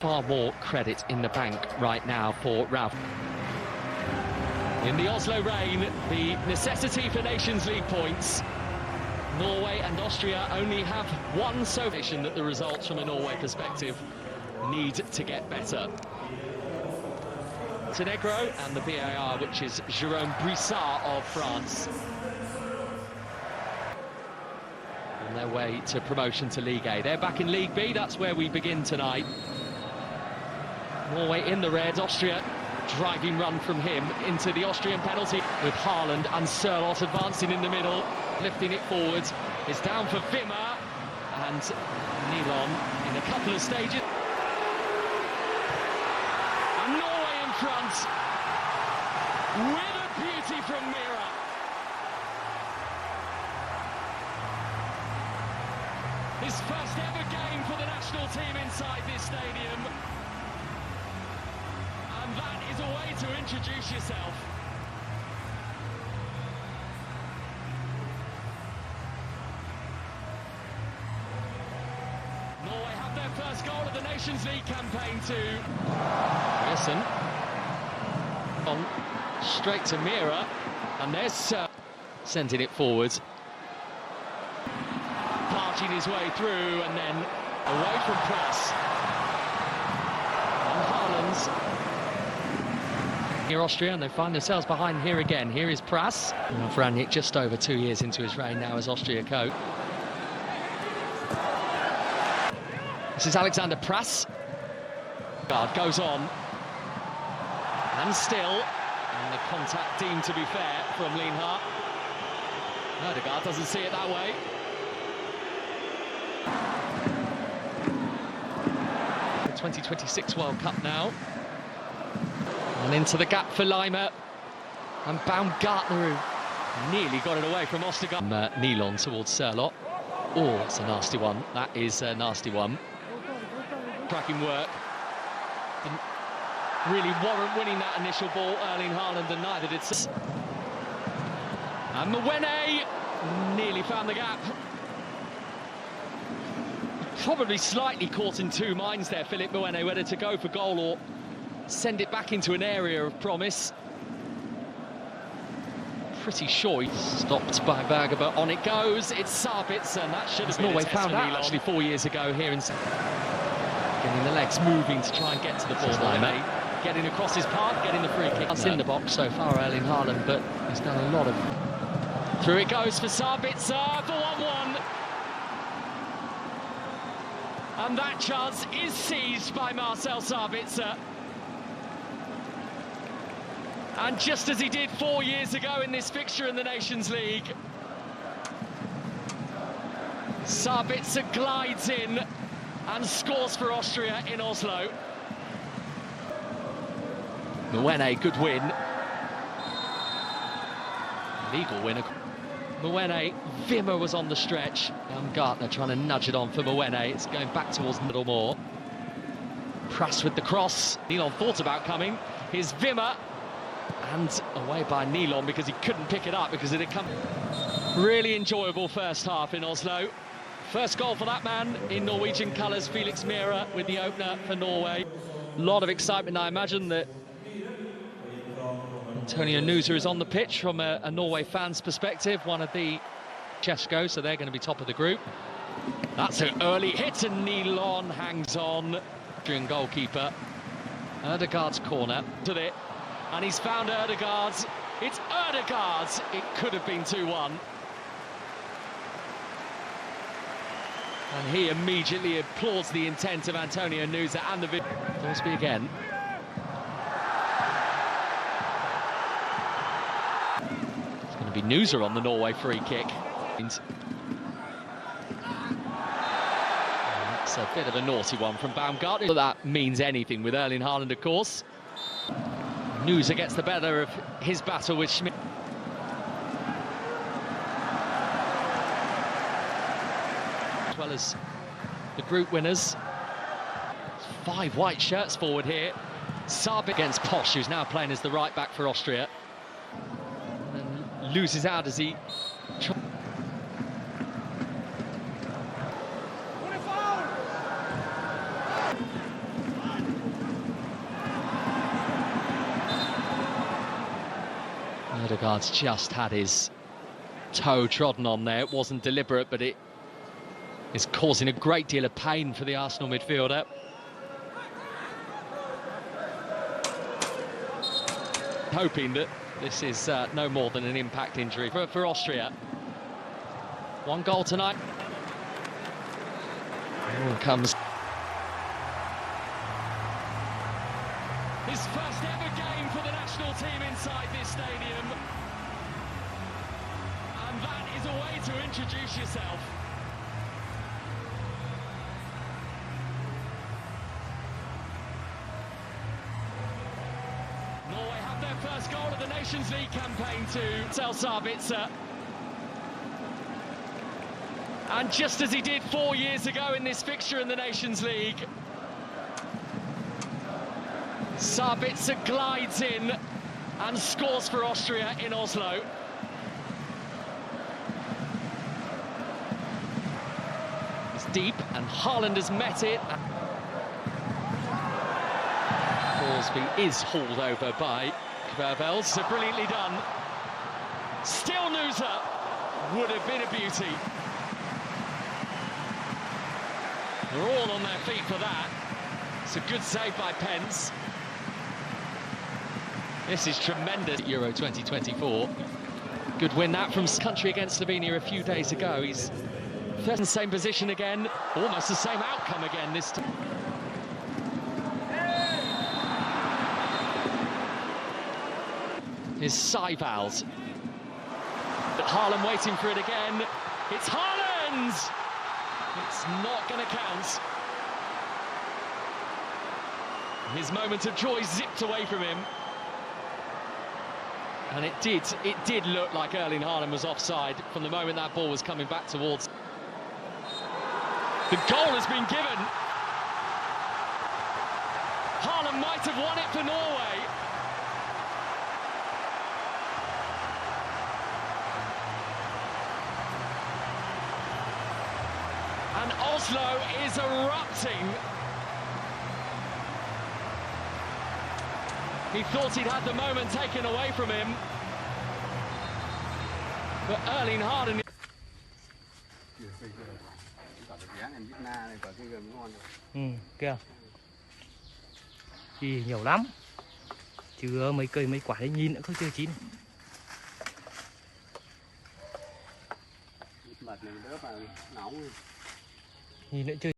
Far more credit in the bank right now for Ralph. In the Oslo rain, the necessity for Nations League points. Norway and Austria only have one salvation that the results from a Norway perspective need to get better. Montenegro and the VAR, which is Jérôme Brissard of France. On their way to promotion to League A. They're back in League B, that's where we begin tonight. Norway in the red, Austria driving run from him into the Austrian penalty with Haaland and Sørloth advancing in the middle, lifting it forward. It's down for Wimmer and Nilon in a couple of stages. And Norway in front with a beauty from Mira. His first ever game for the national team inside this stadium. And that is a way to introduce yourself. Norway have their first goal of the Nations League campaign too. Listen. On straight to Mira, and there's sending it forward. Parching his way through and then away from press. And Haaland's here Austria, and they find themselves behind here again. Here is Prass. Vranjek just over 2 years into his reign now as Austria coach. This is Alexander Prass. Guard goes on. And still, and the contact deemed to be fair from Lienhart. Ødegaard doesn't see it that way. The 2026 World Cup now. And into the gap for Leimer. And Baumgartner, who nearly got it away from Ostergaard. Nilon towards Sørloth. Oh, it's a nasty one. That is a nasty one. Cracking work. Didn't really warrant winning that initial ball, Erling Haaland, and neither did... And Mwene nearly found the gap. Probably slightly caught in two minds there, Philip Mwene, whether to go for goal or send it back into an area of promise. Pretty sure he's stopped by Berger, but on it goes. It's Sabitzer, and that should have been Norway found out actually 4 years ago here in... Getting the legs moving to try and get to the ball. Leimer getting across his path, getting the free kick. That's in the box so far, Erling Haaland, but he's done a lot of... Through it goes for Sabitzer for 1-1. And that chance is seized by Marcel Sabitzer. And just as he did 4 years ago in this fixture in the Nations League, Sabitzer glides in and scores for Austria in Oslo. Mwene, good win. Legal win. Mwene, Wimmer was on the stretch. Baumgartner trying to nudge it on for Mwene. It's going back towards middle more. Prass with the cross. Nilon thought about coming. Here's Wimmer. And away by Nilon because he couldn't pick it up because it had come. Really enjoyable first half in Oslo. First goal for that man in Norwegian colours, Felix Mira with the opener for Norway. A lot of excitement. I imagine that Antonio Nusa is on the pitch from a Norway fan's perspective, one of the Chesko, so they're going to be top of the group. That's an early hit and Nilon hangs on. Goalkeeper, Ødegaard's corner to it, and he's found Ødegaard's. It's Ødegaard's. It could have been 2-1. And he immediately applauds the intent of Antonio Nusa and the... Thorsby again. It's going to be Nusa on the Norway free kick. That's a bit of a naughty one from Baumgartner. But that means anything with Erling Haaland, of course. Nusa gets the better of his battle with Schmidt. As well as the group winners. 5 white shirts forward here. Sabitzer against Posch, who's now playing as the right back for Austria. And then loses out as he... Ødegaard's just had his toe trodden on there. It wasn't deliberate, but it is causing a great deal of pain for the Arsenal midfielder. Hoping that this is no more than an impact injury for Austria. 1 goal tonight. Here comes his first ever game for the national team inside this stadium. And that is a way to introduce yourself. Norway have their first goal of the Nations League campaign to tell Sabitzer. And just as he did 4 years ago in this fixture in the Nations League, Sabitzer glides in and scores for Austria in Oslo. It's deep and Haaland has met it. Forsby is hauled over by Kvervels, so brilliantly done. Still Nusa would have been a beauty. They're all on their feet for that. It's a good save by Pence. This is tremendous. Euro 2024. Good win that from country against Slovenia a few days ago. He's third in the same position again. Almost the same outcome again this time. Is Seivals. Haaland waiting for it again. It's Haaland! It's not going to count. His moment of joy zipped away from him. And it did look like Erling Haaland was offside from the moment that ball was coming back towards. The goal has been given. Haaland might have won it for Norway. And Oslo is erupting. He thought he'd had the moment taken away from him. But Erling Haaland... Kìa. Gì nhiều lắm. Chưa mấy cây mấy quả đấy nhìn nữa không chưa chín. Nhìn nữa chưa